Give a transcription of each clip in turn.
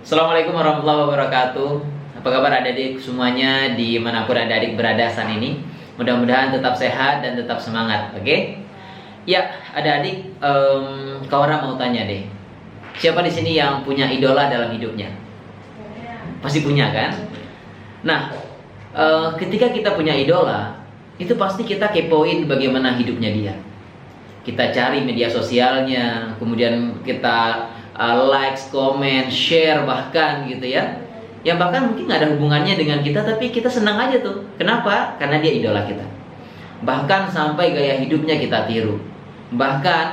Assalamualaikum warahmatullahi wabarakatuh. Apa kabar adik-adik semuanya dimanapun adik-adik berada saat ini? Mudah-mudahan tetap sehat dan tetap semangat, oke? Ya, adik-adik, Kawan mau tanya deh. Siapa di sini yang punya idola dalam hidupnya? Pasti punya kan? Nah, ketika kita punya idola, itu pasti kita kepoin bagaimana hidupnya dia. Kita cari media sosialnya, kemudian kita likes, comment, share bahkan gitu ya. Yang bahkan mungkin nggak ada hubungannya dengan kita, tapi kita senang aja tuh. Kenapa? Karena dia idola kita. Bahkan sampai gaya hidupnya kita tiru. Bahkan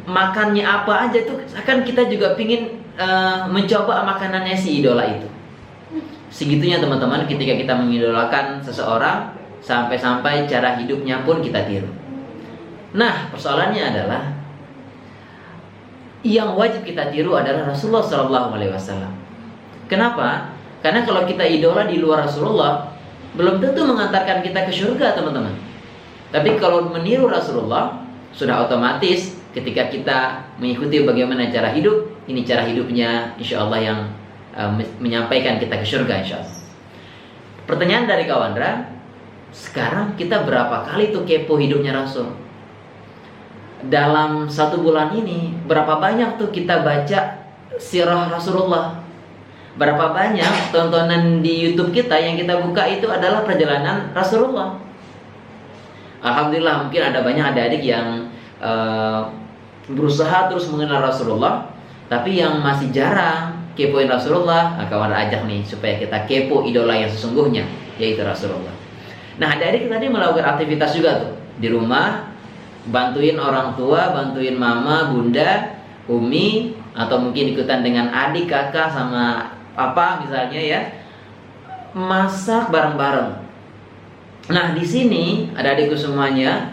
makannya apa aja tuh, akan kita juga pingin mencoba makanannya si idola itu. Segitunya teman-teman ketika kita mengidolakan seseorang, sampai-sampai cara hidupnya pun kita tiru. Nah, persoalannya adalah yang wajib kita tiru adalah Rasulullah SAW. Kenapa? Karena kalau kita idola di luar Rasulullah, belum tentu mengantarkan kita ke surga, teman-teman. Tapi kalau meniru Rasulullah, sudah otomatis ketika kita mengikuti bagaimana cara hidup, ini cara hidupnya insya Allah yang menyampaikan kita ke surga insya Allah. Pertanyaan dari Kawandra, sekarang kita berapa kali tuh kepo hidupnya Rasul? Dalam 1 bulan ini, berapa banyak tuh kita baca sirah Rasulullah? Berapa banyak tontonan di YouTube kita yang kita buka itu adalah perjalanan Rasulullah? Alhamdulillah, mungkin ada banyak adik-adik yang berusaha terus mengenal Rasulullah, tapi yang masih jarang kepoin Rasulullah, kawan ajak nih supaya kita kepo idola yang sesungguhnya, yaitu Rasulullah. Nah, adik-adik tadi melakukan aktivitas juga tuh di rumah, bantuin orang tua, bantuin mama, bunda, umi, atau mungkin ikutan dengan adik, kakak, sama papa misalnya ya, masak bareng-bareng. Nah, di sini adik-adikku semuanya,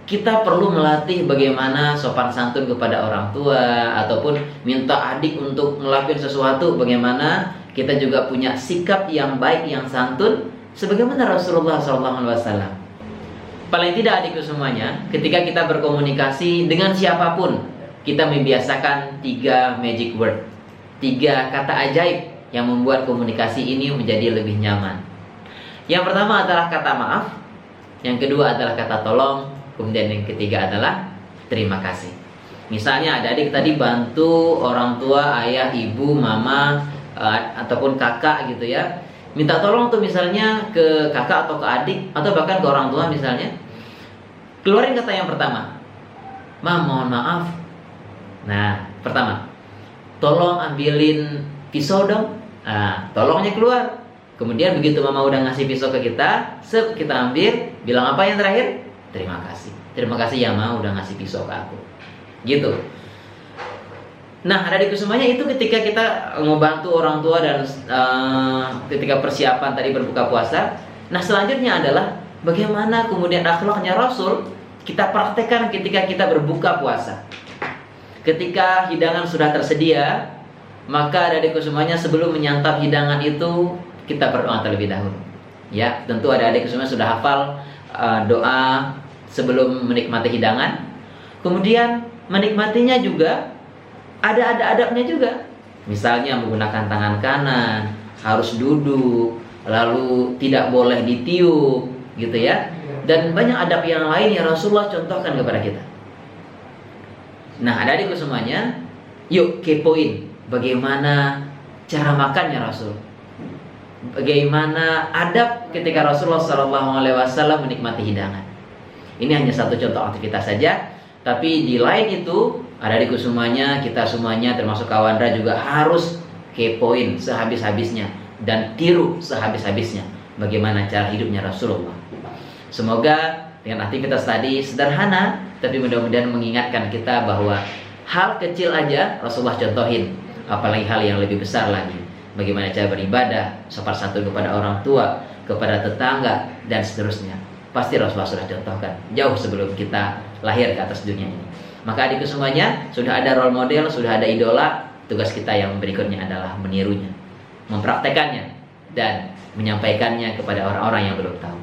kita perlu melatih bagaimana sopan santun kepada orang tua, ataupun minta adik untuk ngelakuin sesuatu, bagaimana kita juga punya sikap yang baik, yang santun, sebagaimana Rasulullah SAW. Paling tidak adikku semuanya, ketika kita berkomunikasi dengan siapapun, kita membiasakan 3 magic word, 3 kata ajaib yang membuat komunikasi ini menjadi lebih nyaman. Yang pertama adalah kata maaf, yang kedua adalah kata tolong, kemudian yang ketiga adalah terima kasih. Misalnya adik-adik tadi bantu orang tua, ayah, ibu, mama, ataupun kakak gitu ya, minta tolong tuh misalnya ke kakak atau ke adik, atau bahkan ke orang tua misalnya. Keluarin kata yang pertama, "Ma, mohon maaf." Nah, pertama, "Tolong ambilin pisau dong." Nah, tolongnya keluar. Kemudian begitu mama udah ngasih pisau ke kita, kita ambil, bilang apa yang terakhir? Terima kasih. Terima kasih ya ma udah ngasih pisau ke aku. Gitu. Nah, adikku semuanya, itu ketika kita membantu orang tua dan ketika persiapan tadi berbuka puasa. Nah, selanjutnya adalah bagaimana kemudian akhlaknya Rasul kita praktekkan ketika kita berbuka puasa. Ketika hidangan sudah tersedia, maka adikku semuanya sebelum menyantap hidangan itu kita berdoa terlebih dahulu. Ya, tentu adik-adik semua sudah hafal doa sebelum menikmati hidangan. Kemudian menikmatinya juga ada adabnya juga. Misalnya menggunakan tangan kanan, harus duduk, lalu tidak boleh ditiup, gitu ya. Dan banyak adab yang lain yang Rasulullah contohkan kepada kita. Nah, adik-adikku semuanya, yuk kepoin bagaimana cara makannya Rasul. Bagaimana adab ketika Rasulullah SAW menikmati hidangan. Ini hanya satu contoh aktivitas saja, tapi di lain itu, adik-adikku semuanya, kita semuanya termasuk Kawandra juga harus kepoin sehabis-habisnya dan tiru sehabis-habisnya bagaimana cara hidupnya Rasulullah. Semoga dengan aktivitas tadi sederhana, tapi mudah-mudahan mengingatkan kita bahwa hal kecil aja Rasulullah contohin, apalagi hal yang lebih besar lagi. Bagaimana cara beribadah, sopan santun kepada orang tua, kepada tetangga, dan seterusnya. Pasti Rasulullah sudah contohkan jauh sebelum kita lahir ke atas dunia ini. Maka adikku semuanya, sudah ada role model, sudah ada idola. Tugas kita yang berikutnya adalah menirunya, mempraktekannya, dan menyampaikannya kepada orang-orang yang belum tahu.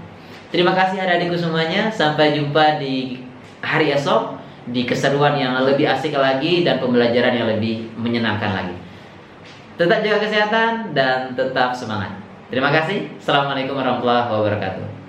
Terima kasih adik-adikku semuanya. Sampai jumpa di hari esok, di keseruan yang lebih asik lagi dan pembelajaran yang lebih menyenangkan lagi. Tetap jaga kesehatan dan tetap semangat. Terima kasih. Assalamualaikum warahmatullahi wabarakatuh.